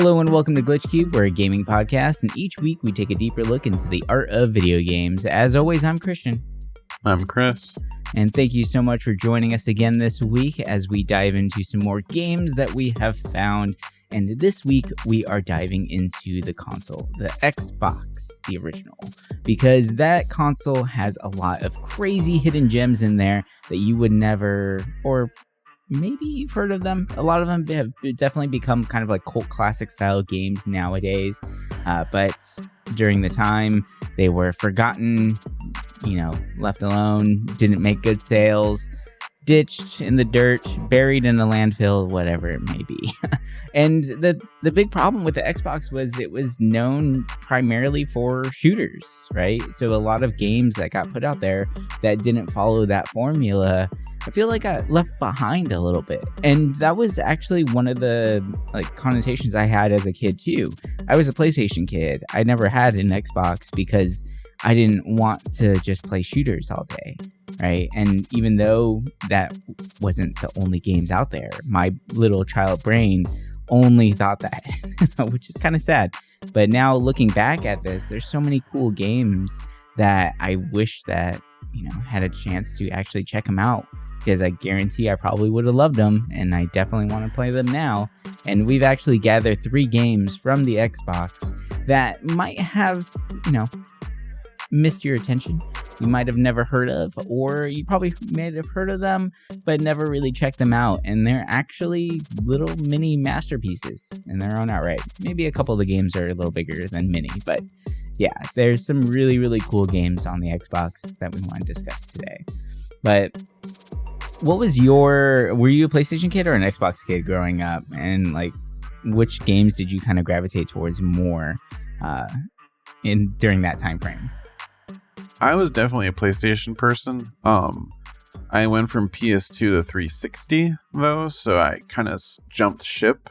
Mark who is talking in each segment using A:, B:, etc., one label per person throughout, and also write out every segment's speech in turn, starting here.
A: Hello and welcome to Glitch Cube. We're a gaming podcast, and each week we take a deeper look into the art of video games. As always, I'm Christian.
B: I'm Chris.
A: And thank you so much for joining us again this week as we dive into some more games that we have found. And this week we are diving into the console, the Xbox, the original, because that console has a lot of crazy hidden gems in there that you would never, or maybe you've heard of them. A lot of them have definitely become kind of like cult classic style games nowadays. But during the time, they were forgotten, left alone, didn't make good sales, ditched in the dirt, buried in a landfill, whatever it may be. And the big problem with the Xbox was it was known primarily for shooters, right? So a lot of games that got put out there that didn't follow that formula, I feel like I left behind a little bit. And that was actually one of the connotations I had as a kid too. I was a PlayStation kid. I never had an Xbox because I didn't want to just play shooters all day, right? And even though that wasn't the only games out there, my little child brain only thought that, which is kind of sad. But now looking back at this, there's so many cool games that I wish that, had a chance to actually check them out, because I guarantee I probably would have loved them, and I definitely want to play them now. And we've actually gathered 3 games from the Xbox that might have, missed your attention. You might have never heard of, or you probably may have heard of them, but never really checked them out. And they're actually little mini masterpieces in their own outright. Maybe a couple of the games are a little bigger than mini, but yeah, there's some really, really cool games on the Xbox that we want to discuss today. But what was were you a PlayStation kid or an Xbox kid growing up? And which games did you kind of gravitate towards more during that time frame?
B: I was definitely a PlayStation person. I went from PS2 to 360 though, so I kind of jumped ship.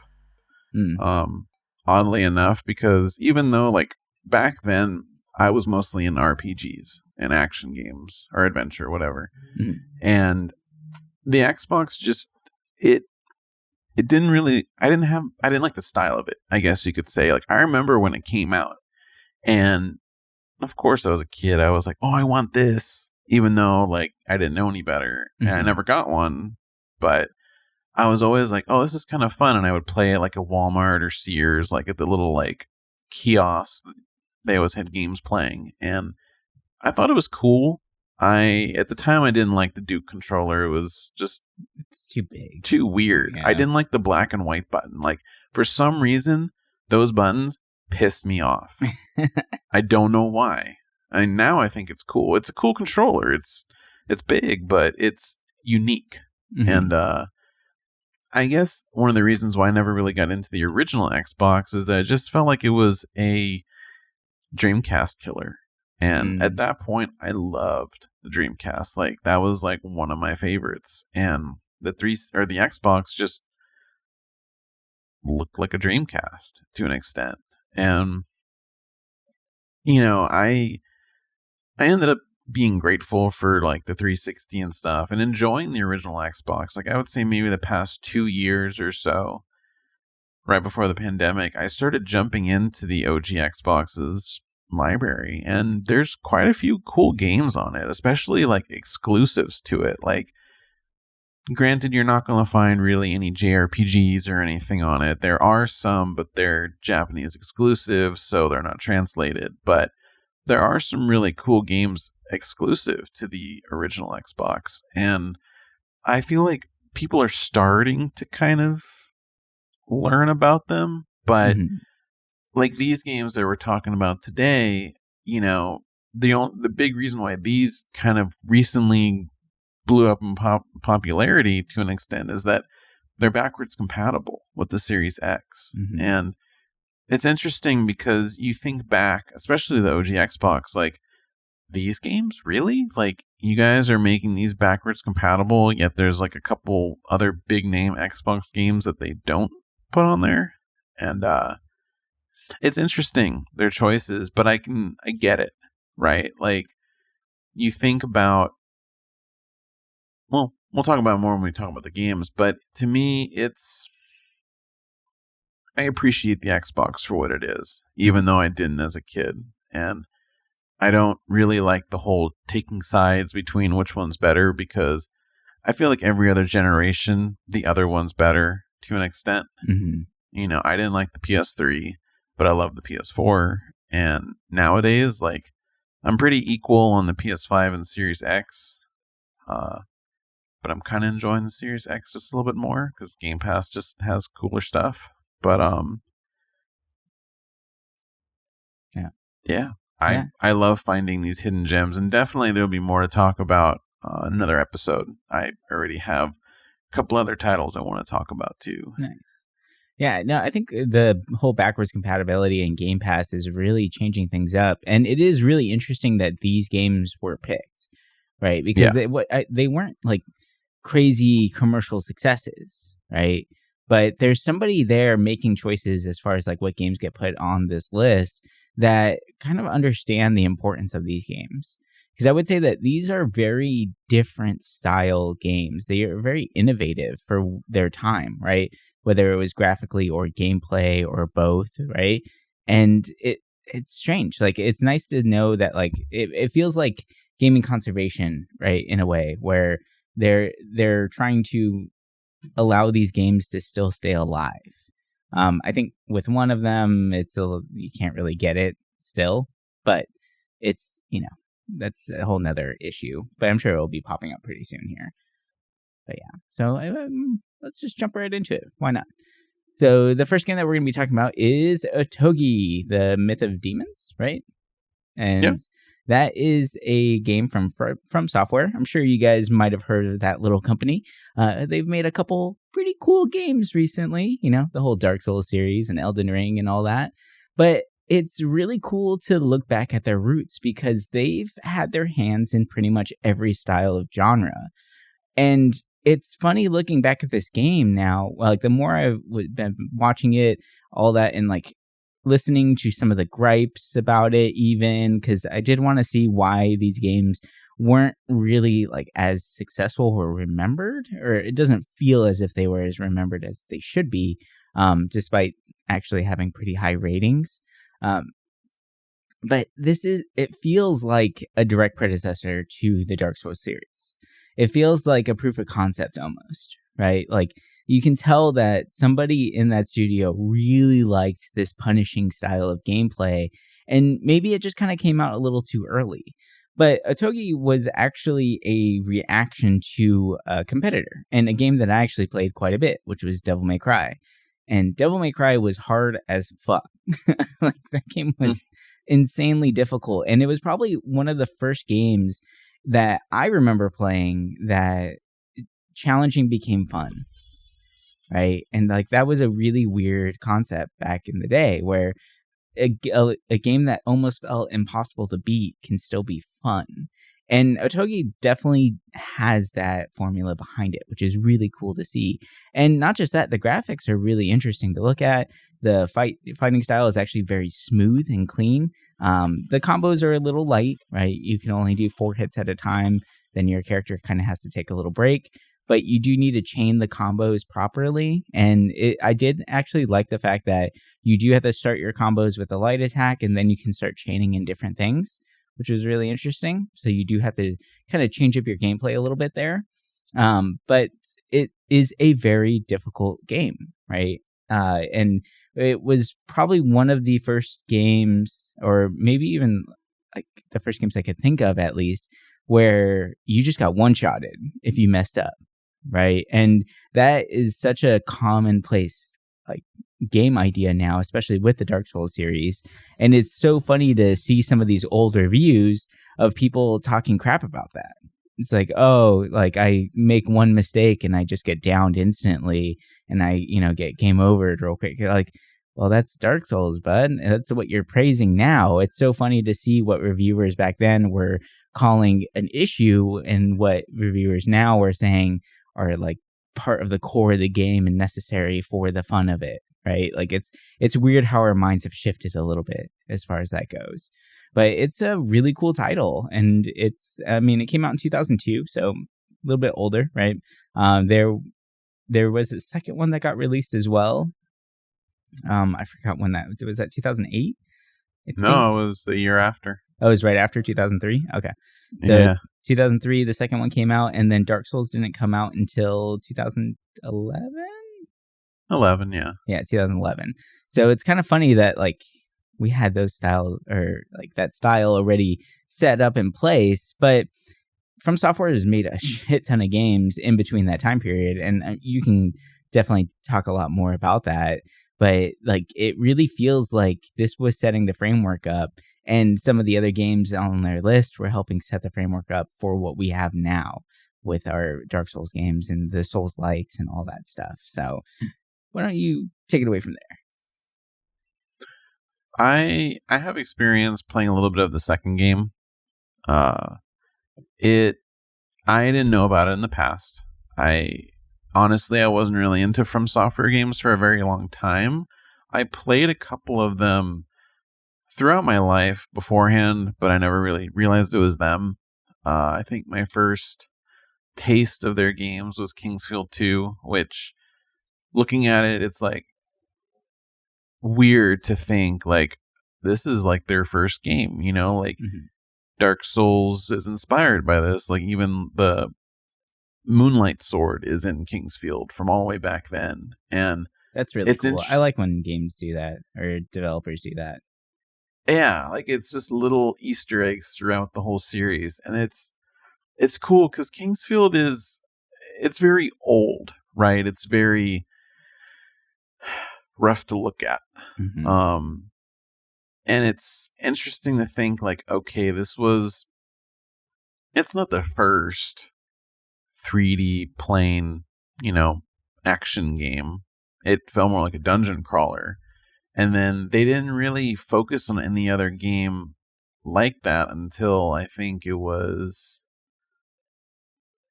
B: Oddly enough, because even though back then I was mostly in RPGs and action games or adventure, whatever, and the Xbox just it didn't really. I didn't like the style of it, I guess you could say. I remember when it came out, and of course, I was a kid. I was like, oh, I want this. Even though, I didn't know any better. And I never got one. But I was always like, oh, this is kind of fun. And I would play at, a Walmart or Sears, at the little, kiosks. They always had games playing. And I thought it was cool. At the time, I didn't like the Duke controller. It was just...
A: It's too big.
B: Too weird. Yeah. I didn't like the black and white button. For some reason, those buttons pissed me off. I don't know why. Now I think it's cool. It's a cool controller. It's big, but it's unique. And I guess one of the reasons why I never really got into the original Xbox is that I just felt like it was a Dreamcast killer. And at that point, I loved the Dreamcast. That was one of my favorites. And the Xbox just looked like a Dreamcast to an extent. And I ended up being grateful for the 360 and stuff and enjoying the original Xbox. I would say maybe the past 2 years or so, right before the pandemic, I started jumping into the OG Xbox's library, and there's quite a few cool games on it, especially exclusives to it. Granted, you're not going to find really any JRPGs or anything on it. There are some, but they're Japanese exclusive, so they're not translated. But there are some really cool games exclusive to the original Xbox. And I feel like people are starting to kind of learn about them. But these games that we're talking about today, the big reason why these kind of recently blew up in popularity to an extent is that they're backwards compatible with the Series X. And it's interesting because you think back, especially the OG Xbox, these games, really? You guys are making these backwards compatible, yet there's a couple other big name Xbox games that they don't put on there. And it's interesting, their choices, but I get it, right? You think about, well, we'll talk about it more when we talk about the games, but to me, I appreciate the Xbox for what it is, even though I didn't as a kid. And I don't really like the whole taking sides between which one's better, because I feel like every other generation, the other one's better to an extent.
A: Mm-hmm.
B: You know, I didn't like the PS3, but I love the PS4. And nowadays, like, I'm pretty equal on the PS5 and Series X. But I'm kind of enjoying the Series X just a little bit more because Game Pass just has cooler stuff. But yeah, I love finding these hidden gems, and definitely there'll be more to talk about another episode. I already have a couple other titles I want to talk about too.
A: Nice. Yeah, no, I think the whole backwards compatibility in Game Pass is really changing things up, and it is really interesting that these games were picked, right? Because they weren't like crazy commercial successes, right? But there's somebody there making choices as far as like what games get put on this list that kind of understand the importance of these games. Because I would say that these are very different style games. They are very innovative for their time, right? Whether it was graphically or gameplay or both, right? And it's strange. Like, it's nice to know that, like, it feels like gaming conservation, right? In a way where they're trying to allow these games to still stay alive. I think with one of them, you can't really get it still, but it's, that's a whole nother issue. But I'm sure it'll be popping up pretty soon here. But yeah, so let's just jump right into it. Why not? So the first game that we're going to be talking about is Otogi, the Myth of Demons, right? And that is a game from Software. I'm sure you guys might have heard of that little company. They've made a couple pretty cool games recently, the whole Dark Souls series and Elden Ring and all that. But it's really cool to look back at their roots because they've had their hands in pretty much every style of genre. And it's funny looking back at this game now, like the more I've been watching it, all that, and like listening to some of the gripes about it, even because I did want to see why these games weren't really like as successful or remembered, or it doesn't feel as if they were as remembered as they should be, despite actually having pretty high ratings. But it feels like a direct predecessor to the Dark Souls series. It feels like a proof of concept almost, right? Like, you can tell that somebody in that studio really liked this punishing style of gameplay, and maybe it just kind of came out a little too early. But Otogi was actually a reaction to a competitor, and a game that I actually played quite a bit, which was Devil May Cry. And Devil May Cry was hard as fuck. Like, that game was insanely difficult, and it was probably one of the first games that I remember playing that challenging became fun, right? And like, that was a really weird concept back in the day, where a game that almost felt impossible to beat can still be fun. And Otogi definitely has that formula behind it, which is really cool to see. And not just that, the graphics are really interesting to look at. The fighting style is actually very smooth and clean. The combos are a little light, right? You can only do 4 hits at a time. Then your character kind of has to take a little break. But you do need to chain the combos properly. And I did actually like the fact that you do have to start your combos with a light attack, and then you can start chaining in different things, which was really interesting. So you do have to kind of change up your gameplay a little bit there. But it is a very difficult game, right? And it was probably one of the first games, or maybe even like the first games I could think of at least, where you just got one-shotted if you messed up, right? And that is such a commonplace like game idea now, especially with the Dark Souls series. And it's so funny to see some of these old reviews of people talking crap about that. It's like, oh, like I make one mistake and I just get downed instantly, and I, get game over real quick. Like, well, that's Dark Souls, bud. That's what you're praising now. It's so funny to see what reviewers back then were calling an issue and what reviewers now are saying are like part of the core of the game and necessary for the fun of it, right? Like, it's weird how our minds have shifted a little bit as far as that goes. But it's a really cool title, and it came out in 2002, so a little bit older, right? There was a second one that got released as well, I forgot when that was. That 2008.
B: No, it was the year after.
A: Oh, it was right after 2003. Okay, so
B: Yeah.
A: 2003, the second one came out, and then Dark Souls didn't come out until 2011.
B: 11, yeah.
A: Yeah, 2011. So it's kind of funny that like we had those style or like that style already set up in place, but From Software has made a shit ton of games in between that time period, and you can definitely talk a lot more about that. But like, it really feels like this was setting the framework up, and some of the other games on their list were helping set the framework up for what we have now with our Dark Souls games and the Souls likes and all that stuff. So why don't you take it away from there?
B: I have experience playing a little bit of the second game. I didn't know about it in the past. Honestly, I wasn't really into From Software games for a very long time. I played a couple of them throughout my life beforehand, but I never really realized it was them. I think my first taste of their games was Kingsfield 2, which, looking at it, it's like weird to think like this is like their first game, you know, like Dark Souls is inspired by this. Like even the Moonlight Sword is in Kingsfield from all the way back then. And
A: that's really cool. I like when games do that or developers do that.
B: Yeah, like it's just little Easter eggs throughout the whole series. And it's cool because Kingsfield it's very old, right? It's very rough to look at. And it's interesting to think like, okay, it's not the first 3D plane, action game. It felt more like a dungeon crawler. And then they didn't really focus on any other game like that until I think it was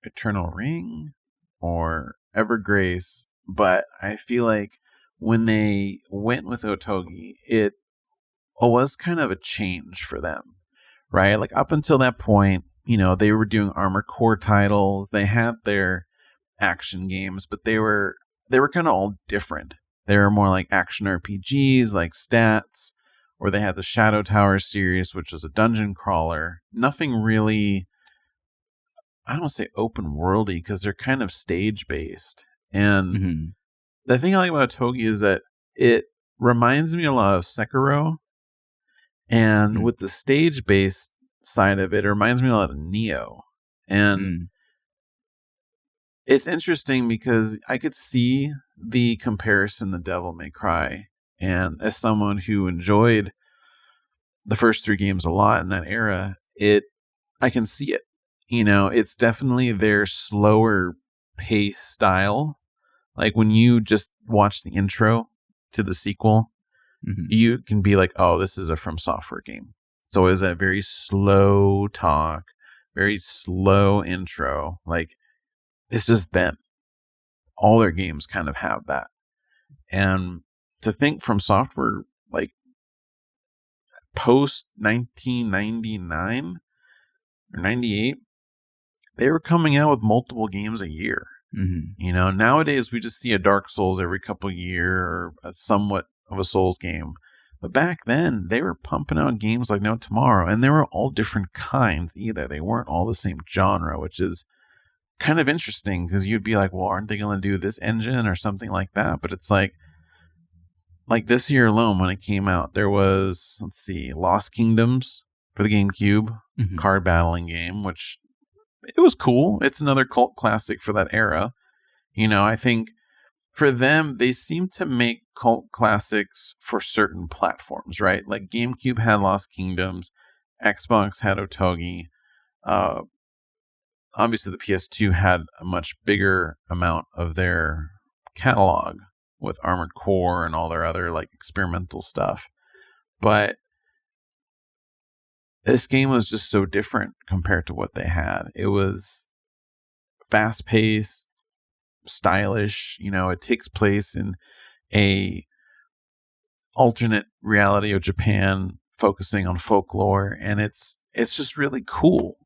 B: Eternal Ring or Evergrace. But I feel like when they went with Otogi, it was kind of a change for them, right? Like up until that point, they were doing Armored Core titles. They had their action games, but they were kind of all different. They were more like action RPGs, like Stats, or they had the Shadow Tower series, which was a dungeon crawler. Nothing really, I don't say open worldy because they're kind of stage based. And the thing I like about Otogi is that it reminds me a lot of Sekiro. And with the stage-based side of it, it reminds me a lot of Neo. And it's interesting because I could see the comparison to Devil May Cry. And as someone who enjoyed the first 3 games a lot in that era, I can see it. It's definitely their slower pace style. Like when you just watch the intro to the sequel, you can be like, oh, this is a From Software game. So it's a very slow talk, very slow intro. Like, it's just them. All their games kind of have that. And to think From Software, like, post 1999 or 98, they were coming out with multiple games a year. Nowadays we just see a Dark Souls every couple year or somewhat of a Souls game. But back then, they were pumping out games like no tomorrow, and they were all different kinds either. They weren't all the same genre, which is kind of interesting because you'd be like, well, aren't they going to do this engine or something like that? But it's like this year alone when it came out, there was, Lost Kingdoms for the GameCube, card battling game, which it was cool. It's another cult classic for that era. I think for them, they seem to make cult classics for certain platforms, right? Like GameCube had Lost Kingdoms, Xbox had Otogi. Obviously, the PS2 had a much bigger amount of their catalog with Armored Core and all their other like experimental stuff. But this game was just so different compared to what they had. It was fast-paced, stylish. It takes place in a alternate reality of Japan, focusing on folklore, and it's just really cool.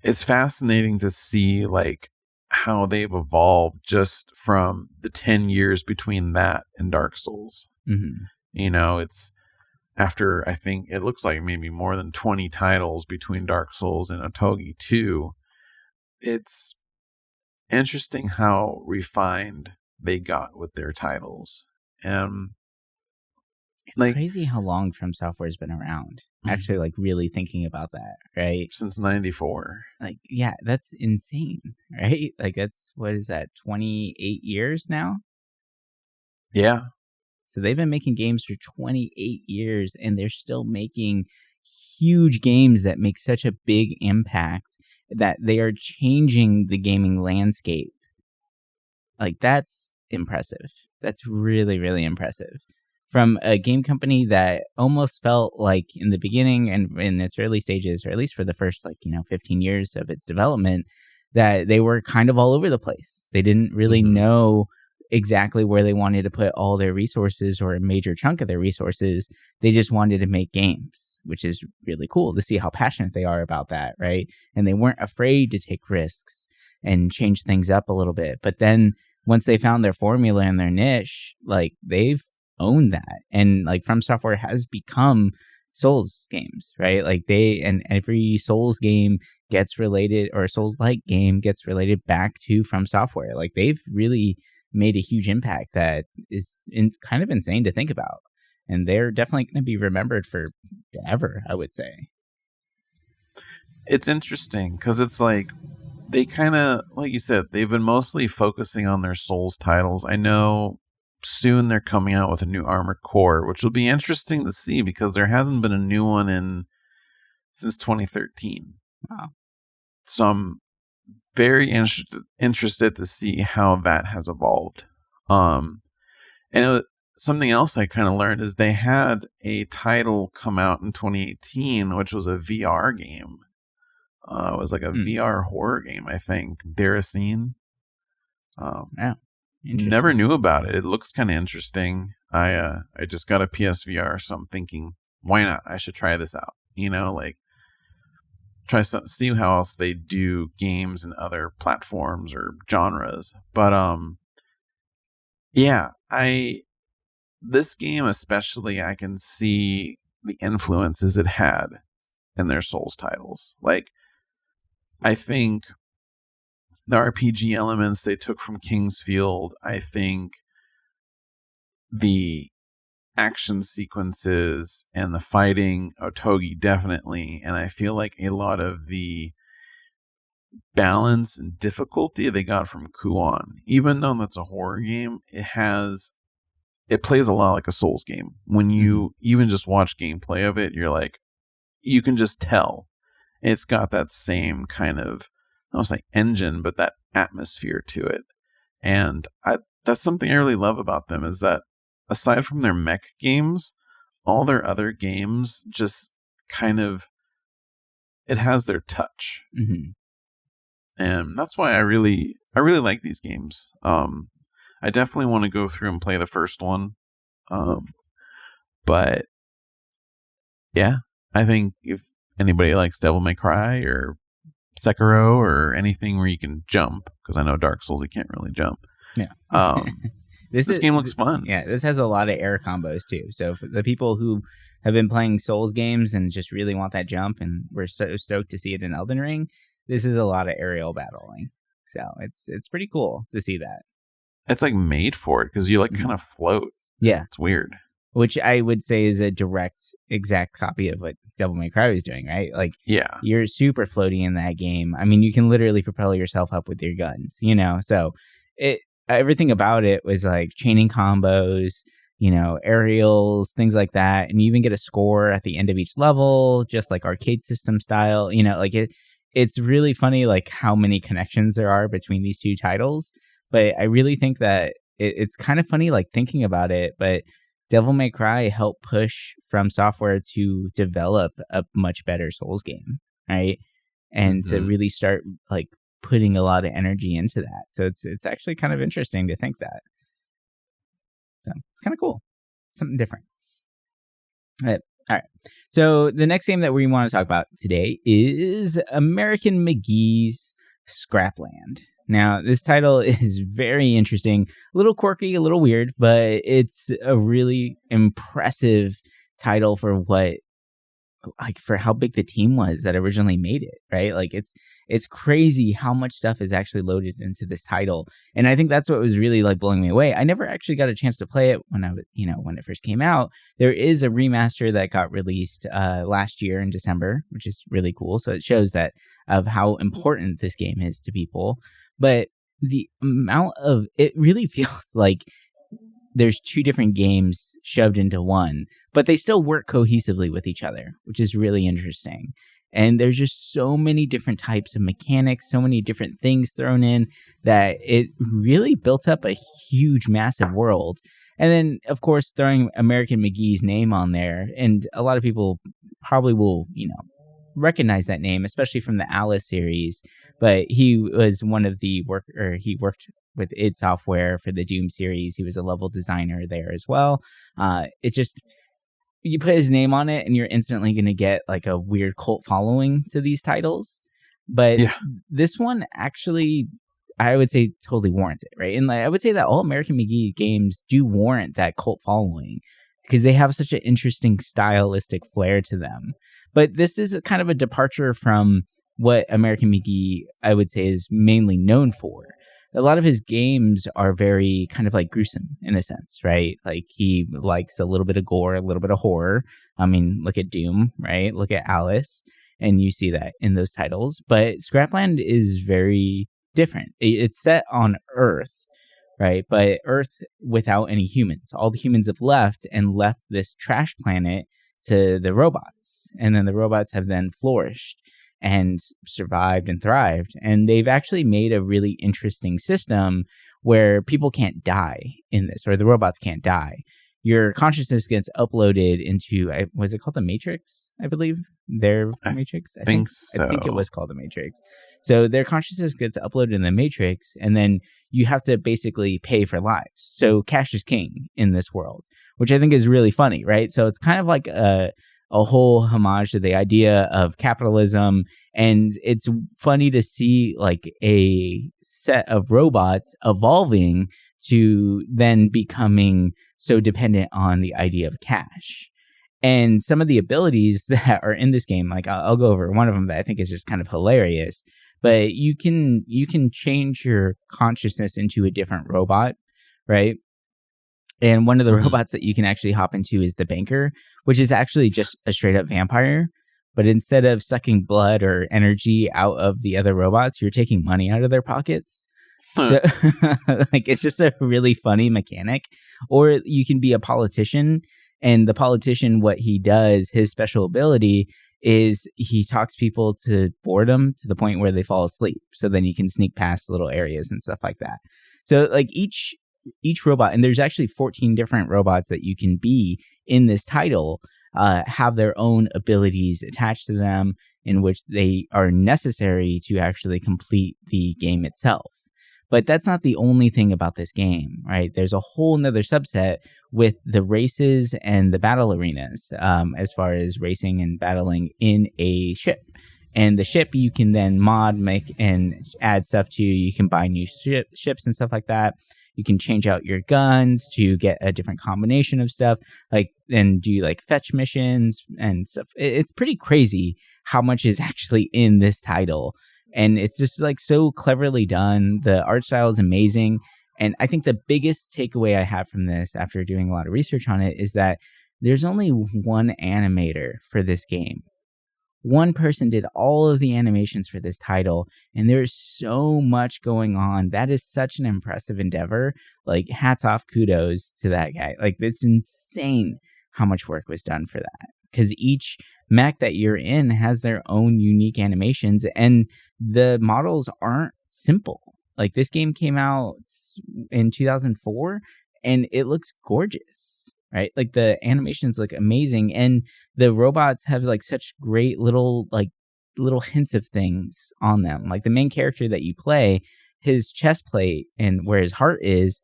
B: It's fascinating to see like how they've evolved just from the 10 years between that and Dark Souls.
A: Mm-hmm.
B: You know, it's after, I think it looks like maybe more than 20 titles between Dark Souls and Otogi 2. It's interesting how refined they got with their titles.
A: It's
B: like
A: crazy how long From Software's been around. Actually, like really thinking about that, right?
B: Since 94.
A: Like, yeah, that's insane, right? Like, that's, what is that, 28 years now?
B: Yeah.
A: So they've been making games for 28 years, and they're still making huge games that make such a big impact that they are changing the gaming landscape. Like, that's impressive. That's really, really impressive. From a game company that almost felt like in the beginning and in its early stages, or at least for the first 15 years of its development, that they were kind of all over the place. They didn't really know exactly where they wanted to put all their resources or a major chunk of their resources. They just wanted to make games, which is really cool to see how passionate they are about that, right? And they weren't afraid to take risks and change things up a little bit. But then once they found their formula and their niche, like they've owned that. And like From Software has become Souls games, right? Like and every Souls game gets related, or Souls-like game gets related back to From Software. Like they've really made a huge impact that is kind of insane to think about. And they're definitely going to be remembered for ever, I would say.
B: It's interesting because it's like they kind of, like you said, they've been mostly focusing on their Souls titles. I know soon they're coming out with a new Armored Core, which will be interesting to see because there hasn't been a new one since 2013.
A: Wow.
B: So I'm very interested to see how that has evolved. Something else I kind of learned is they had a title come out in 2018, which was a VR game. It was like a VR horror game, I think. Daracene.
A: Yeah.
B: Never knew about it. It looks kind of interesting. I just got a PSVR, so I'm thinking, why not? I should try this out. See how else they do games and other platforms or genres. But yeah, this game especially, I can see the influences it had in their Souls titles. Like, I think the RPG elements they took from King's Field, I think the action sequences and the fighting, Otogi definitely, and I feel like a lot of the balance and difficulty they got from Kuon. Even though that's a horror game, it plays a lot like a Souls game. When you even just watch gameplay of it, you're like, you can just tell it's got that same kind of, I don't say engine, but that atmosphere to it. And that's something I really love about them, is that aside from their mech games, all their other games just kind of, it has their touch. And that's why I really like these games. I definitely want to go through and play the first one. But yeah, I think if anybody likes Devil May Cry or Sekiro or anything where you can jump, because I know Dark Souls, you can't really jump.
A: Yeah.
B: This game looks fun.
A: Yeah, this has a lot of air combos too. So for the people who have been playing Souls games and just really want that jump, and we're so stoked to see it in Elden Ring, this is a lot of aerial battling. So it's pretty cool to see that.
B: It's like made for it because you kind of float.
A: Yeah.
B: It's weird.
A: Which I would say is a direct, exact copy of what Devil May Cry was doing, right? Like,
B: yeah,
A: you're super floaty in that game. I mean, you can literally propel yourself up with your guns, So everything about it was like chaining combos, aerials, things like that. And you even get a score at the end of each level, just like arcade system style. It's really funny, like how many connections there are between these two titles. But I really think that it's kind of funny, like thinking about it, but Devil May Cry helped push From Software to develop a much better Souls game, right? And to really start like putting a lot of energy into that. So it's actually kind of interesting to think that. So it's kind of cool. Something different. All right. So the next game that we want to talk about today is American McGee's Scrapland. Now, this title is very interesting, a little quirky, a little weird, but it's a really impressive title for for how big the team was that originally made it, right? Like it's crazy how much stuff is actually loaded into this title. And I think that's what was really like blowing me away. I never actually got a chance to play it when when it first came out. There is a remaster that got released last year in December, which is really cool. So it shows that of how important this game is to people. But the amount of it really feels like there's two different games shoved into one, but they still work cohesively with each other, which is really interesting. And there's just so many different types of mechanics, so many different things thrown in that it really built up a huge, massive world. And then, of course, throwing American McGee's name on there, and a lot of people probably will, recognize that name, especially from the Alice series. But he was one of he worked with id Software for the Doom series. He was a level designer there as well. It just, you put his name on it and you're instantly going to get like a weird cult following to these titles. But this one actually, I would say, totally warrants it, right? And I would say that all American McGee games do warrant that cult following because they have such an interesting stylistic flair to them. But this is a kind of a departure from what American McGee, I would say, is mainly known for. A lot of his games are very kind of like gruesome in a sense, right? Like he likes a little bit of gore, a little bit of horror. I mean, look at Doom, right? Look at Alice, and you see that in those titles. But Scrapland is very different. It's set on Earth, right? But Earth without any humans. All the humans have left this trash planet to the robots. And then the robots have then flourished and survived and thrived. And they've actually made a really interesting system where people can't die in this, or the robots can't die. Your consciousness gets uploaded into, was it called the Matrix? I believe their Matrix. I think so. I think it was called the Matrix. So their consciousness gets uploaded in the Matrix, and then you have to basically pay for lives. So cash is king in this world, which I think is really funny, right? So it's kind of like a whole homage to the idea of capitalism. And it's funny to see like a set of robots evolving to then becoming so dependent on the idea of cash. And some of the abilities that are in this game, like I'll go over one of them that I think is just kind of hilarious, but you can change your consciousness into a different robot, right? And one of the robots that you can actually hop into is the banker, which is actually just a straight up vampire. But instead of sucking blood or energy out of the other robots, you're taking money out of their pockets. So, like, it's just a really funny mechanic. Or you can be a politician, and the politician, what he does, his special ability is he talks people to boredom to the point where they fall asleep. So then you can sneak past little areas and stuff like that. So like each robot, and there's actually 14 different robots that you can be in this title, have their own abilities attached to them in which they are necessary to actually complete the game itself. But that's not the only thing about this game, right? There's a whole nother subset with the races and the battle arenas, as far as racing and battling in a ship. And the ship you can then mod, make, and add stuff to. You can buy new ships and stuff like that. You can change out your guns to get a different combination of stuff, like, and do like fetch missions and stuff. It's pretty crazy how much is actually in this title. And it's just like so cleverly done. The art style is amazing. And I think the biggest takeaway I have from this after doing a lot of research on it is that there's only one animator for this game. One person did all of the animations for this title, and there's so much going on. That is such an impressive endeavor. Like, hats off, kudos to that guy. Like, it's insane how much work was done for that. Because each mech that you're in has their own unique animations, and the models aren't simple. Like, this game came out in 2004, and it looks gorgeous, right? Like, the animations look amazing, and the robots have like such great little hints of things on them. Like, the main character that you play, his chest plate and where his heart is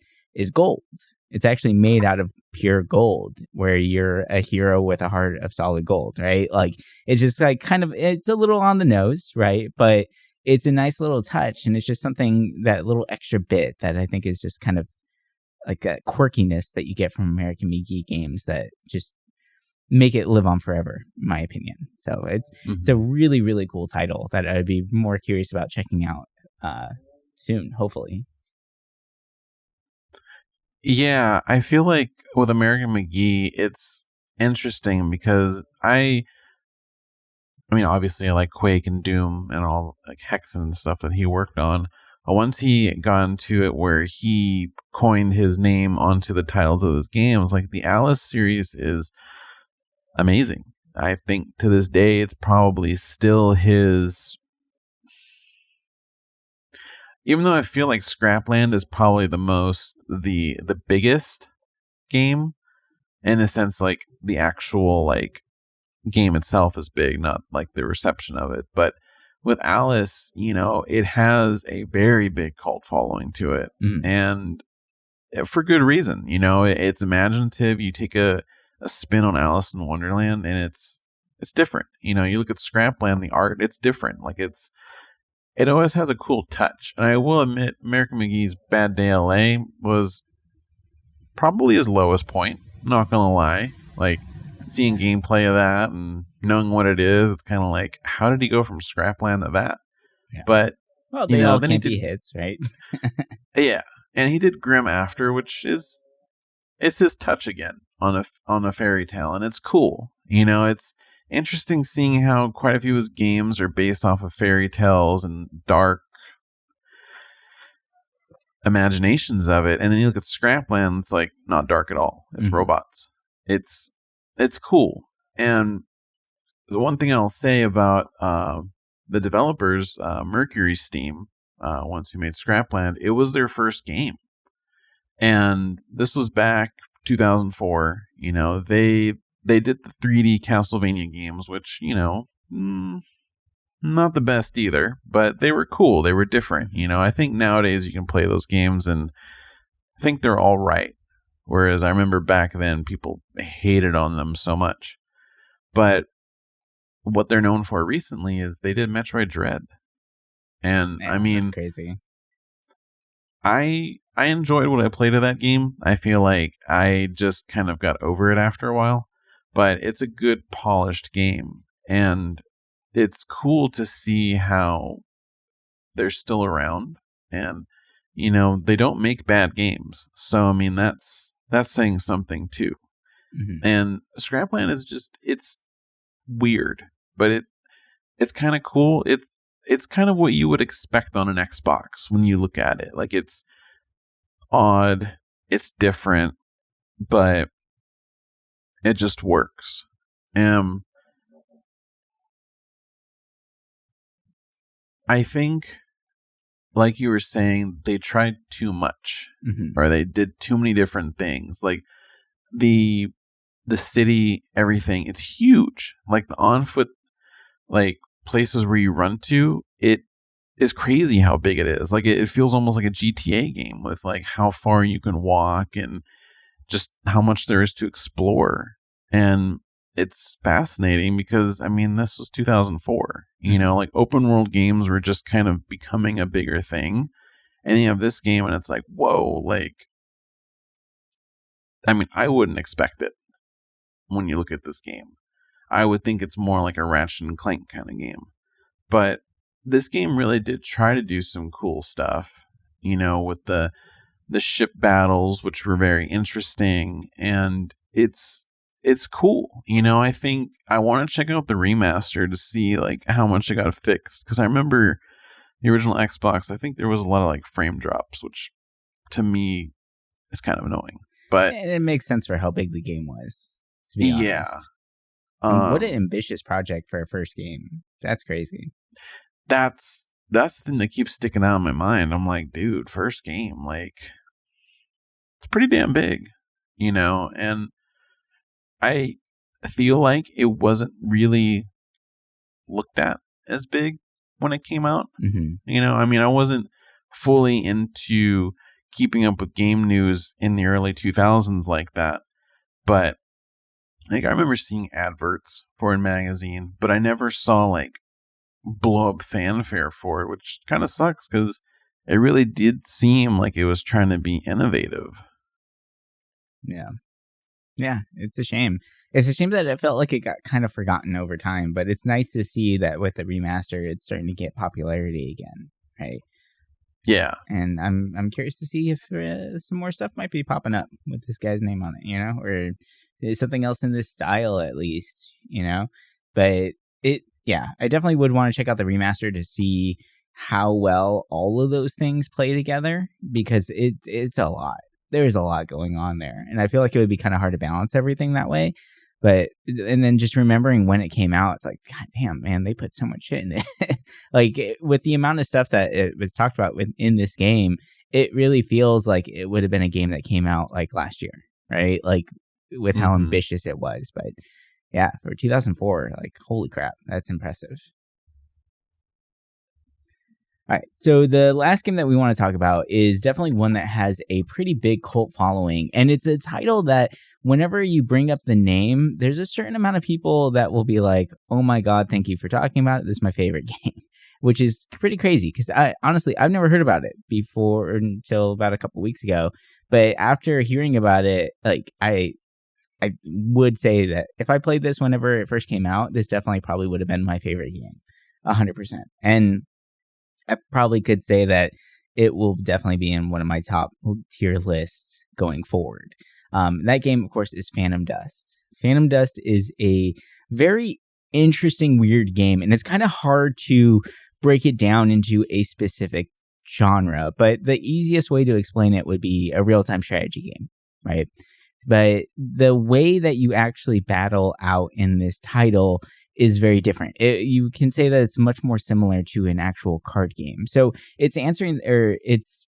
A: gold. It's actually made out of pure gold, where you're a hero with a heart of solid gold, right? Like, it's just like kind of, it's a little on the nose, right? But it's a nice little touch, and it's just something, that little extra bit that I think is just kind of like a quirkiness that you get from American McGee games that just make it live on forever, in my opinion. So it's a really, really cool title that I'd be more curious about checking out soon, hopefully.
B: Yeah, I feel like with American McGee, it's interesting because I mean, obviously I like Quake and Doom and all like Hexen and stuff that he worked on. But once he got into it where he coined his name onto the titles of his games, like the Alice series is amazing. I think to this day, it's probably still his. Even though I feel like Scrapland is probably the biggest game, in a sense, like the actual like game itself is big, not like the reception of it. But with Alice, it has a very big cult following to it, and for good reason. It's imaginative. You take a spin on Alice in Wonderland, and it's different. You look at Scrapland, the art, it's different. Like it always has a cool touch. And I will admit, American McGee's Bad Day LA was probably his lowest point. Not gonna lie. Like seeing gameplay of that and knowing what it is, it's kind of like, how did he go from Scrapland to that?
A: Yeah.
B: But
A: well, they all can't be hits, right?
B: Yeah, and he did Grim After, which it's his touch again on a fairy tale, and it's cool. It's interesting seeing how quite a few of his games are based off of fairy tales and dark imaginations of it, and then you look at Scrapland, it's like not dark at all. It's robots. It's cool. And the one thing I'll say about the developers, Mercury Steam, once who made Scrapland, it was their first game, and this was back 2004. They did the 3D Castlevania games, which not the best either, but they were cool. They were different. I think nowadays you can play those games and think they're all right. Whereas I remember back then people hated on them so much. But what they're known for recently is they did Metroid Dread. And
A: Man,
B: I mean,
A: that's crazy.
B: I enjoyed what I played of that game. I feel like I just kind of got over it after a while. But it's a good polished game. And it's cool to see how they're still around. And, they don't make bad games. So, I mean, that's saying something too. And Scrapland is just, it's weird, but it's kind of cool. It's kind of what you would expect on an Xbox when you look at it. Like, it's odd, it's different, but it just works. I think, like you were saying, they tried too much, or they did too many different things. Like the city, everything, it's huge. Like the on foot, like places where you run to, it is crazy how big it is. Like it feels almost like a GTA game with like how far you can walk and just how much there is to explore. And it's fascinating because, I mean, this was 2004. Like open world games were just kind of becoming a bigger thing. And you have this game and it's like, whoa, like, I mean, I wouldn't expect it when you look at this game. I would think it's more like a Ratchet and Clank kind of game. But this game really did try to do some cool stuff, with the ship battles, which were very interesting. And it's cool. I think I want to check out the remaster to see like how much it got fixed. Because I remember the original Xbox, I think there was a lot of like frame drops, which to me is kind of annoying. But
A: it makes sense for how big the game was, to be honest.
B: Yeah.
A: What an ambitious project for a first game. That's crazy.
B: That's the thing that keeps sticking out in my mind. I'm like, dude, first game, like, it's pretty damn big, and I feel like it wasn't really looked at as big when it came out. I mean, I wasn't fully into keeping up with game news in the early 2000s like that, but like I remember seeing adverts for a magazine, but I never saw like blow up fanfare for it, which kind of sucks because it really did seem like it was trying to be innovative.
A: Yeah. Yeah, it's a shame. It's a shame that it felt like it got kind of forgotten over time, but it's nice to see that with the remaster, it's starting to get popularity again, right?
B: Yeah.
A: And I'm curious to see if some more stuff might be popping up with this guy's name on it, or something else in this style at least, But I definitely would want to check out the remaster to see how well all of those things play together, because it's a lot. There's a lot going on there, and I feel like it would be kind of hard to balance everything that way. And then just remembering when it came out, it's like, God damn, man, they put so much shit in it. Like, with the amount of stuff that it was talked about in this game, it really feels like it would have been a game that came out like last year, right? Like, with how ambitious it was. But yeah, for 2004, like, holy crap, that's impressive. All right, so the last game that we want to talk about is definitely one that has a pretty big cult following, and it's a title that whenever you bring up the name, there's a certain amount of people that will be like, oh my God, thank you for talking about it. This is my favorite game, which is pretty crazy because honestly, I've never heard about it before until about a couple weeks ago. But after hearing about it, like I would say that if I played this whenever it first came out, this definitely probably would have been my favorite game, 100%. And I probably could say that it will definitely be in one of my top tier lists going forward. That game, of course, is Phantom Dust. Phantom Dust is a very interesting, weird game, and it's kind of hard to break it down into a specific genre, but the easiest way to explain it would be a real-time strategy game, right? But the way that you actually battle out in this title is very different. You can say that it's much more similar to an actual card game. So it's it's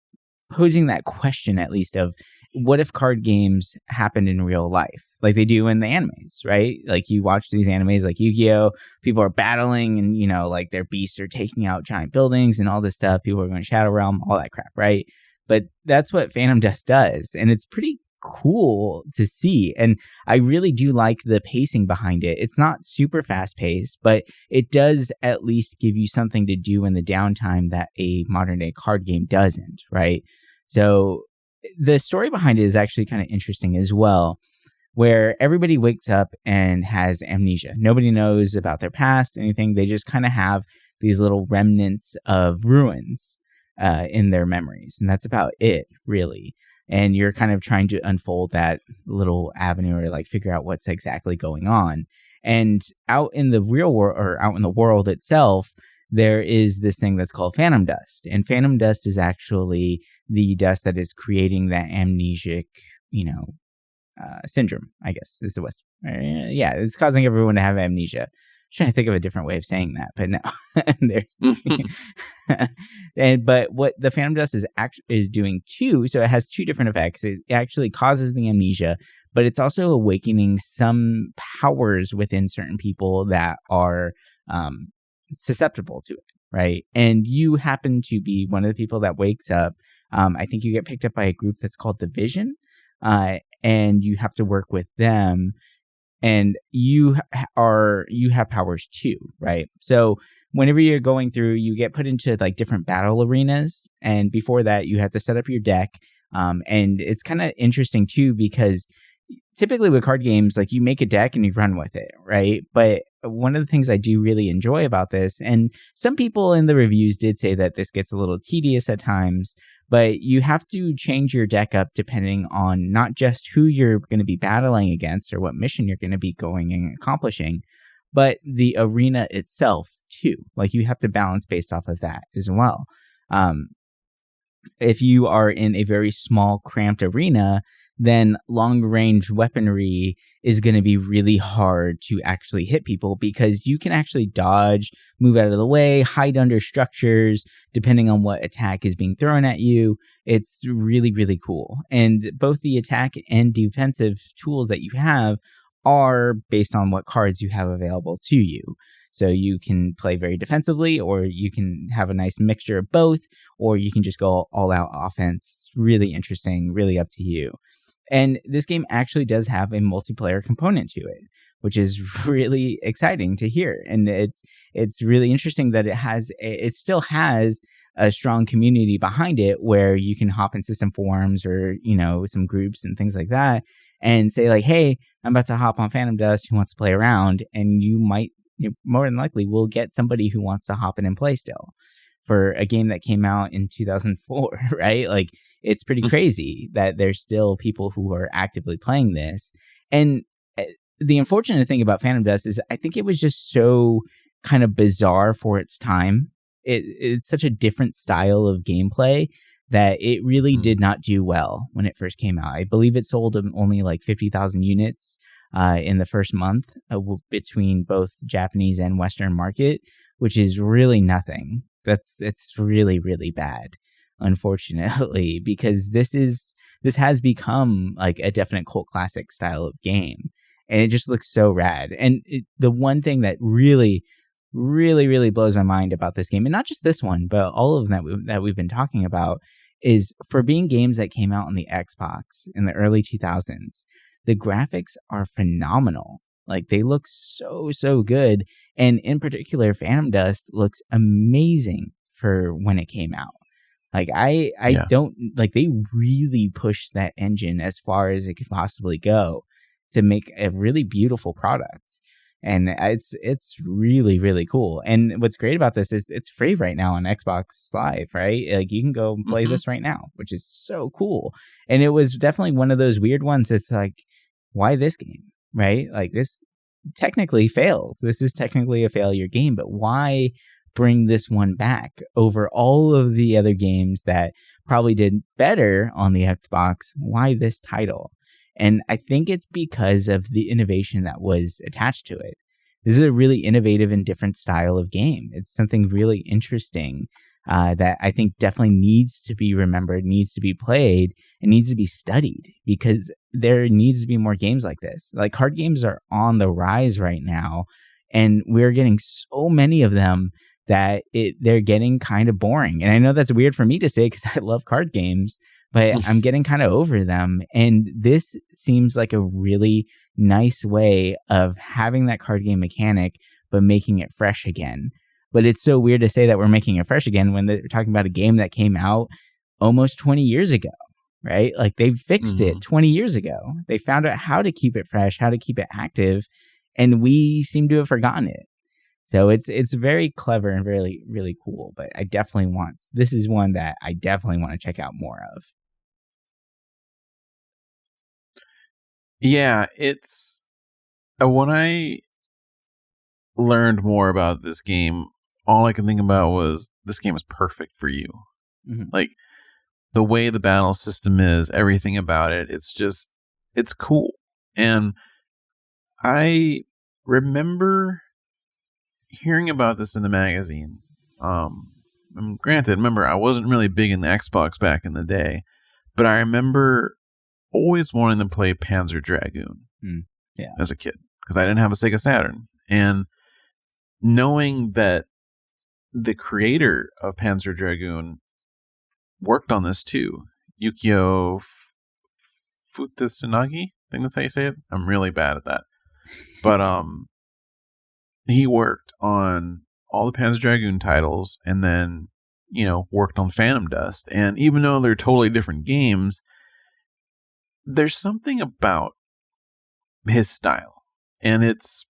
A: posing that question, at least, of what if card games happened in real life, like they do in the animes, right? Like, you watch these animes like Yu-Gi-Oh! People are battling and, like, their beasts are taking out giant buildings and all this stuff. People are going to Shadow Realm, all that crap, right? But that's what Phantom Dust does. And it's pretty cool to see, and I really do like the pacing behind it. It's not super fast paced, but it does at least give you something to do in the downtime that a modern day card game doesn't, right? So the story behind it is actually kind of interesting as well, where everybody wakes up and has amnesia. Nobody knows about their past, anything. They just kind of have these little remnants of ruins in their memories, and that's about it, really. And you're kind of trying to unfold that little avenue, or like figure out what's exactly going on. And out in the real world, or out in the world itself, there is this thing that's called Phantom Dust. And Phantom Dust is actually the dust that is creating that amnesic, syndrome, I guess, is the West. Yeah, it's causing everyone to have amnesia. Trying to think of a different way of saying that, but no, but what the Phantom Dust is doing too, so it has two different effects. It actually causes the amnesia, but it's also awakening some powers within certain people that are susceptible to it, right? And you happen to be one of the people that wakes up. I think you get picked up by a group that's called the Vision, and you have to work with them. And you have powers too, right? So whenever you're going through, you get put into like different battle arenas, and before that, you have to set up your deck. And it's kind of interesting too, because typically with card games, like, you make a deck and you run with it, right? But one of the things I do really enjoy about this, and some people in the reviews did say that this gets a little tedious at times, but you have to change your deck up depending on not just who you're going to be battling against or what mission you're going to be going and accomplishing, but the arena itself too. Like, you have to balance based off of that as well. If you are in a very small, cramped arena, then long-range weaponry is going to be really hard to actually hit people, because you can actually dodge, move out of the way, hide under structures, depending on what attack is being thrown at you. It's really, really cool. And both the attack and defensive tools that you have are based on what cards you have available to you. So you can play very defensively, or you can have a nice mixture of both, or you can just go all out offense. Really interesting, really up to you. And this game actually does have a multiplayer component to it, which is really exciting to hear. And it's really interesting that it still has a strong community behind it where you can hop into some forums or, some groups and things like that and say like, hey, I'm about to hop on Phantom Dust. Who wants to play around? And more than likely will get somebody who wants to hop in and play still for a game that came out in 2004, right? Like, it's pretty crazy that there's still people who are actively playing this. And the unfortunate thing about Phantom Dust is I think it was just so kind of bizarre for its time. It's such a different style of gameplay that it really did not do well when it first came out. I believe it sold only like 50,000 units in the first month between both Japanese and Western market, which is really nothing. It's really, really bad, unfortunately, because this has become like a definite cult classic style of game, and it just looks so rad. And the one thing that really, really, really blows my mind about this game, and not just this one, but all of them that we've been talking about, is for being games that came out on the Xbox in the early 2000s, the graphics are phenomenal. Like, they look so, so good. And in particular, Phantom Dust looks amazing for when it came out. Like, I don't, like, they really pushed that engine as far as it could possibly go to make a really beautiful product. And it's really, really cool. And what's great about this is it's free right now on Xbox Live, right? Like, you can go and play this right now, which is so cool. And it was definitely one of those weird ones. It's like, why this game? Right? Like, this technically failed. This is technically a failure game, but why bring this one back over all of the other games that probably did better on the Xbox? Why this title? And I think it's because of the innovation that was attached to it. This is a really innovative and different style of game. It's something really interesting that I think definitely needs to be remembered, needs to be played, and needs to be studied, because there needs to be more games like this. Like, card games are on the rise right now, and we're getting so many of them that they're getting kind of boring. And I know that's weird for me to say because I love card games, but I'm getting kind of over them. And this seems like a really nice way of having that card game mechanic, but making it fresh again. But it's so weird to say that we're making it fresh again when they're talking about a game that came out almost 20 years ago, right? Like, they fixed it 20 years ago. They found out how to keep it fresh, how to keep it active, and we seem to have forgotten it. So it's very clever and really, really cool. But this is one that I definitely want to check out more of.
B: Yeah, it's when I learned more about this game, all I could think about was this game is perfect for you. Like, the way the battle system is, everything about it, it's cool. And I remember hearing about this in the magazine. And granted, remember, I wasn't really big in the Xbox back in the day, but I remember always wanting to play Panzer Dragoon as a kid, because I didn't have a Sega Saturn. And knowing that the creator of Panzer Dragoon worked on this too, Yukio Futatsunagi, I think that's how you say it. I'm really bad at that. But he worked on all the Panzer Dragoon titles, and then, worked on Phantom Dust. And even though they're totally different games, there's something about his style. And it's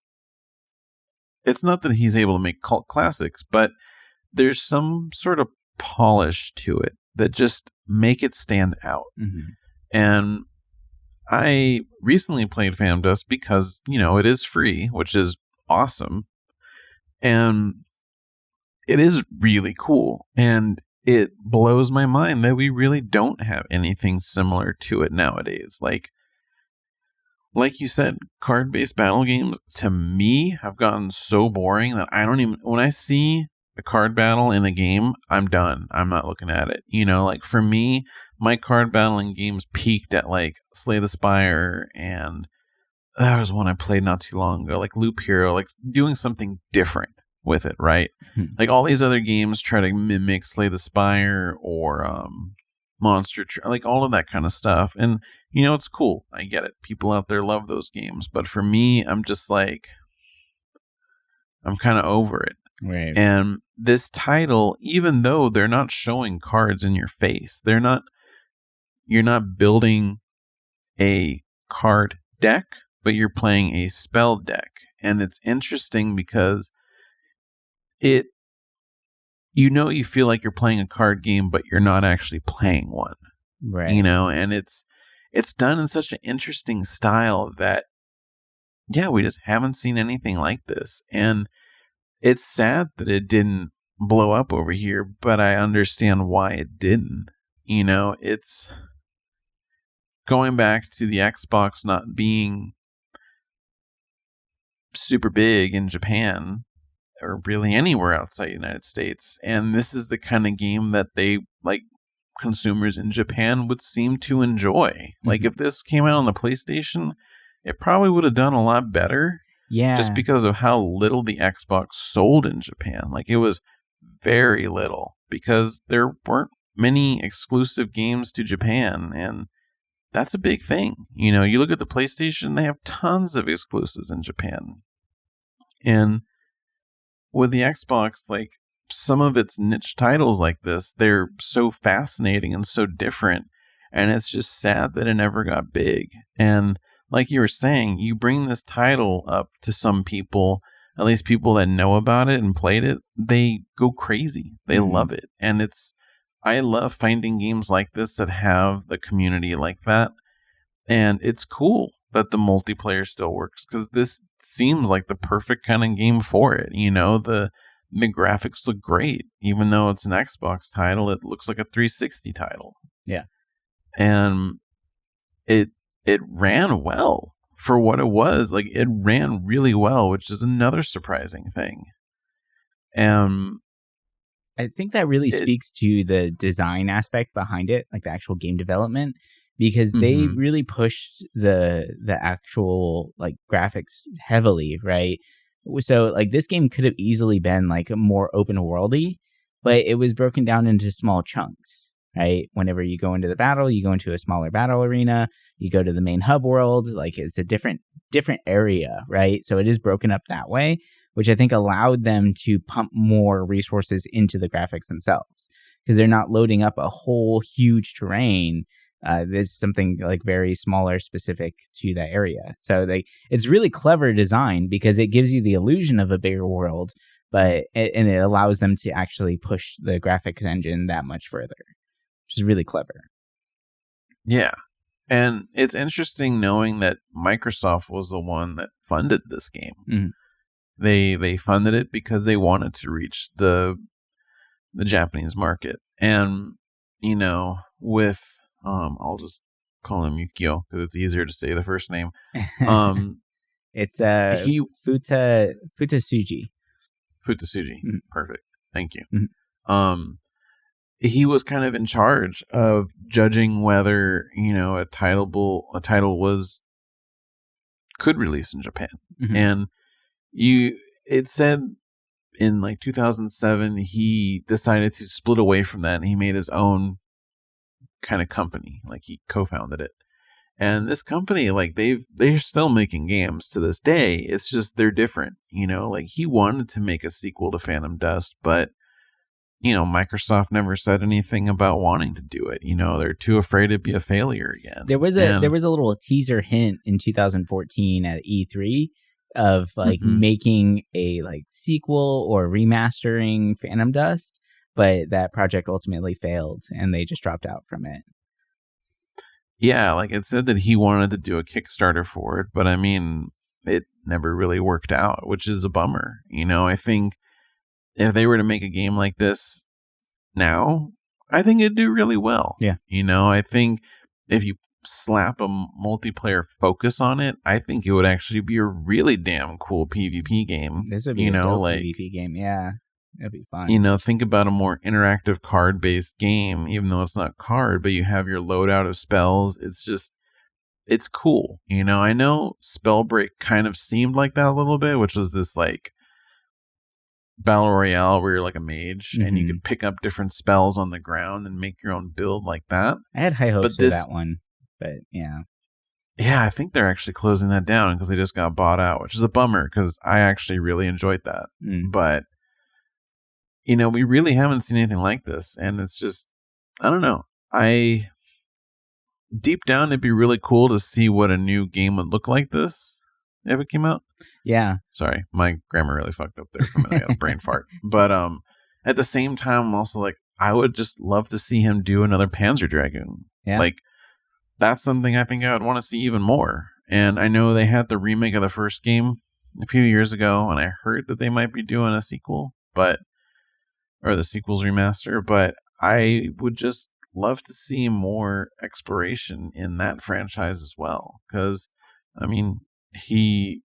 B: not that he's able to make cult classics, but there's some sort of polish to it that just make it stand out. And I recently played Phantom Dust because, it is free, which is awesome. And it is really cool. And it blows my mind that we really don't have anything similar to it nowadays. Like you said, card-based battle games, to me, have gotten so boring that when I see a card battle in a game, I'm done. I'm not looking at it. Like, for me, my card battling games peaked at, like, Slay the Spire, and that was one I played not too long ago, like Loop Hero, like doing something different with it, right? Like, all these other games try to mimic Slay the Spire or like all of that kind of stuff. And, it's cool. I get it. People out there love those games. But for me, I'm just like, I'm kind of over it.
A: Right.
B: And this title, even though they're not showing cards in your face, you're not building a card deck, but you're playing a spell deck. And it's interesting because you feel like you're playing a card game, but you're not actually playing one.
A: Right.
B: And it's done in such an interesting style that, yeah, we just haven't seen anything like this. And it's sad that it didn't blow up over here, but I understand why it didn't. It's going back to the Xbox not being super big in Japan or really anywhere outside the United States. And this is the kind of game that they, like, consumers in Japan would seem to enjoy. Mm-hmm. Like, if this came out on the PlayStation, it probably would have done a lot better.
A: Yeah.
B: Just because of how little the Xbox sold in Japan. Like, it was very little because there weren't many exclusive games to Japan. And that's a big thing. You look at the PlayStation, they have tons of exclusives in Japan. And with the Xbox, like, some of its niche titles like this, they're so fascinating and so different. And it's just sad that it never got big. And like you were saying, you bring this title up to some people, at least people that know about it and played it, they go crazy. They love it. And I love finding games like this that have the community like that. And it's cool that the multiplayer still works, because this seems like the perfect kind of game for it. The graphics look great. Even though it's an Xbox title, it looks like a 360 title.
A: Yeah.
B: And it ran well for what it was. Like, it ran really well, which is another surprising thing.
A: I think that really speaks to the design aspect behind it, like the actual game development, because they really pushed the actual, like, graphics heavily, right? So, like, this game could have easily been, like, a more open worldy, but it was broken down into small chunks, right? Whenever you go into the battle, you go into a smaller battle arena, you go to the main hub world, like, it's a different area, right? So it is broken up that way, which I think allowed them to pump more resources into the graphics themselves, because they're not loading up a whole huge terrain. There's something, like, very smaller specific to that area. So it's really clever design, because it gives you the illusion of a bigger world, but it allows them to actually push the graphics engine that much further, which is really clever.
B: Yeah. And it's interesting knowing that Microsoft was the one that funded this game. Mm-hmm. They funded it because they wanted to reach the Japanese market. And, with I'll just call him Yukio because it's easier to say the first name.
A: It's Futasuji.
B: Mm-hmm. Perfect. Thank you. Mm-hmm. He was kind of in charge of judging whether, a title could release in Japan. Mm-hmm. And it said in, like, 2007, he decided to split away from that, and he made his own kind of company. Like, he co-founded it. And this company, like, they're still making games to this day. It's just they're different. Like, he wanted to make a sequel to Phantom Dust, but Microsoft never said anything about wanting to do it. They're too afraid to be a failure again.
A: There was a little teaser hint in 2014 at E3 of, like, making a, like, sequel or remastering Phantom Dust, but that project ultimately failed and they just dropped out from it.
B: Yeah, like, it said that he wanted to do a Kickstarter for it, but I mean, it never really worked out, which is a bummer. I think if they were to make a game like this now, I think it'd do really well.
A: Yeah.
B: I think if you slap a multiplayer focus on it, I think it would actually be a really damn cool PvP game.
A: This would be a dope PvP game. Yeah. It'd be fun.
B: Think about a more interactive card-based game, even though it's not card, but you have your loadout of spells. It's cool. I know Spellbreak kind of seemed like that a little bit, which was this, like, battle royale where you're like a mage and you
A: Mhm.
B: could pick up different spells on the ground and make your own build like that.
A: I had high hopes
B: But
A: for
B: this,
A: that one, but yeah.
B: yeah, I think they're actually closing that down because they just got bought out, which is a bummer because I actually really enjoyed that.
A: Mm.
B: But, we really haven't seen anything like this. And it's just, I don't know. Deep down, it'd be really cool to see what a new game would look like this if it came out.
A: Yeah.
B: Sorry, my grammar really fucked up there for a minute. I got a brain fart. But at the same time, I'm also like, I would just love to see him do another Panzer Dragoon.
A: Yeah.
B: Like, that's something I think I would want to see even more. And I know they had the remake of the first game a few years ago, and I heard that they might be doing a sequel, or the sequel's remaster, but I would just love to see more exploration in that franchise as well. Because, I mean, he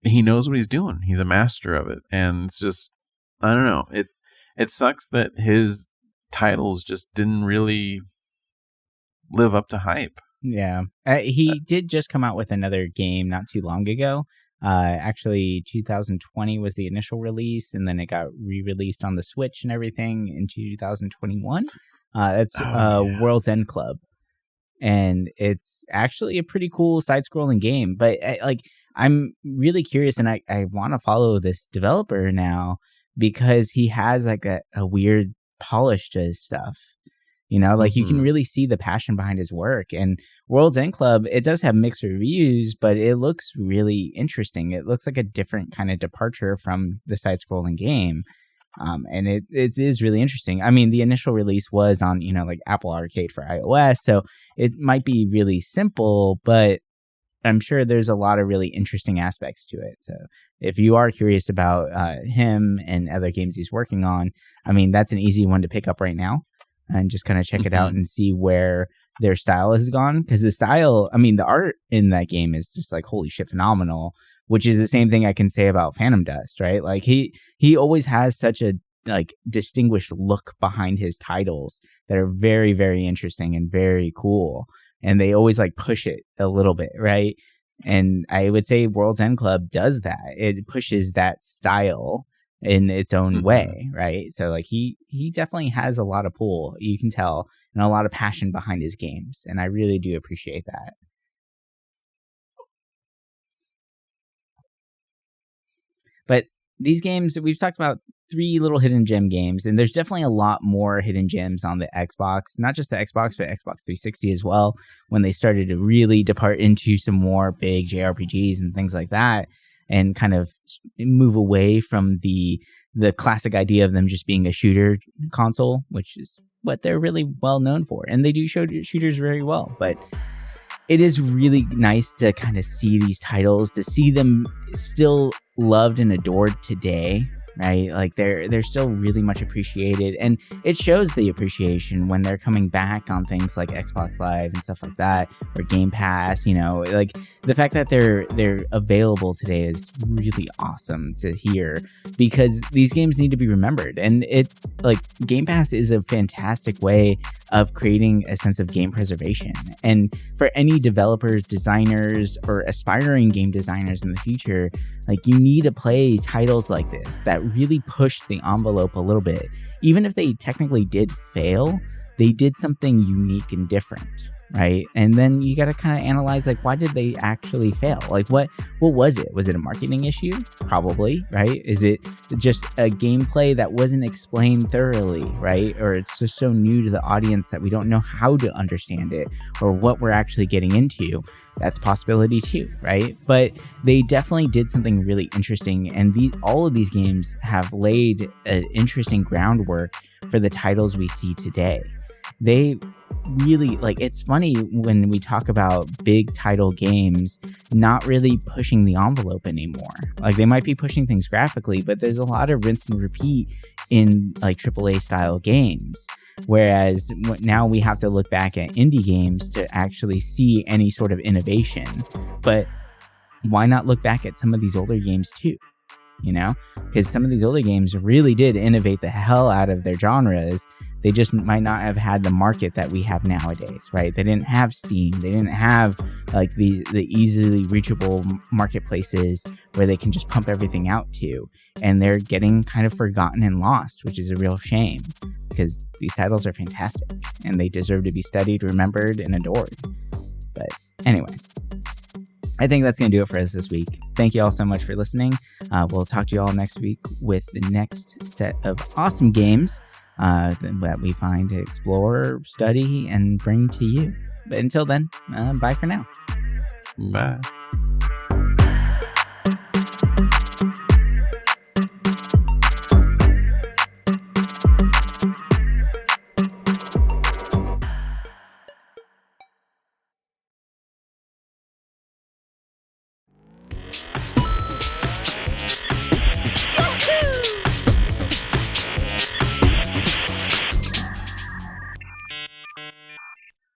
B: knows what he's doing. He's a master of it. And it's just, I don't know. It sucks that his titles just didn't really live up to hype.
A: Yeah. He did just come out with another game not too long ago. Actually, 2020 was the initial release, and then it got re-released on the Switch and everything in 2021. It's World's End Club. And it's actually a pretty cool side-scrolling game. But I'm really curious, and I want to follow this developer now because he has like a weird polish to his stuff. You can really see the passion behind his work. And World's End Club, it does have mixed reviews, but it looks really interesting. It looks like a different kind of departure from the side-scrolling game. And it is really interesting. I mean, the initial release was on, like Apple Arcade for iOS, so it might be really simple, but I'm sure there's a lot of really interesting aspects to it. So if you are curious about him and other games he's working on, I mean, that's an easy one to pick up right now and just kind of check it out and see where their style has gone. Because the art in that game is just like, holy shit, phenomenal. Which is the same thing I can say about Phantom Dust, right? Like he always has such a distinguished look behind his titles that are very, very interesting and very cool. And they always push it a little bit, right? And I would say World's End Club does that. It pushes that style in its own way, right? So he definitely has a lot of pull, you can tell, and a lot of passion behind his games. And I really do appreciate that. But these games, we've talked about 3 little hidden gem games, and there's definitely a lot more hidden gems on the Xbox, not just the Xbox, but Xbox 360 as well, when they started to really depart into some more big JRPGs and things like that, and kind of move away from the classic idea of them just being a shooter console, which is what they're really well known for. And they do shooters very well, but it is really nice to kind of see these titles, to see them still loved and adored today, right? Like they're still really much appreciated, and it shows the appreciation when they're coming back on things like Xbox Live and stuff like that, or Game Pass. Like the fact that they're available today is really awesome to hear, because these games need to be remembered. And Game Pass is a fantastic way of creating a sense of game preservation. And for any developers, designers, or aspiring game designers in the future, you need to play titles like this that really push the envelope a little bit. Even if they technically did fail, they did something unique and different, right? And then you got to kind of analyze, why did they actually fail? What was it? Was it a marketing issue? Probably, right? Is it just a gameplay that wasn't explained thoroughly, right? Or it's just so new to the audience that we don't know how to understand it or what we're actually getting into? That's a possibility too, right? But they definitely did something really interesting, and all of these games have laid an interesting groundwork for the titles we see today. They really, it's funny when we talk about big title games not really pushing the envelope anymore. They might be pushing things graphically, but there's a lot of rinse and repeat in AAA style games. Whereas now we have to look back at indie games to actually see any sort of innovation. But why not look back at some of these older games too? Because some of these older games really did innovate the hell out of their genres They just might not have had the market that we have nowadays, right? They didn't have Steam. They didn't have like the easily reachable marketplaces where they can just pump everything out to. And they're getting kind of forgotten and lost, which is a real shame because these titles are fantastic and they deserve to be studied, remembered, and adored. But anyway, I think that's going to do it for us this week. Thank you all so much for listening. We'll talk to you all next week with the next set of awesome games that we find to explore, study, and bring to you. But until then, bye for now.
B: Bye.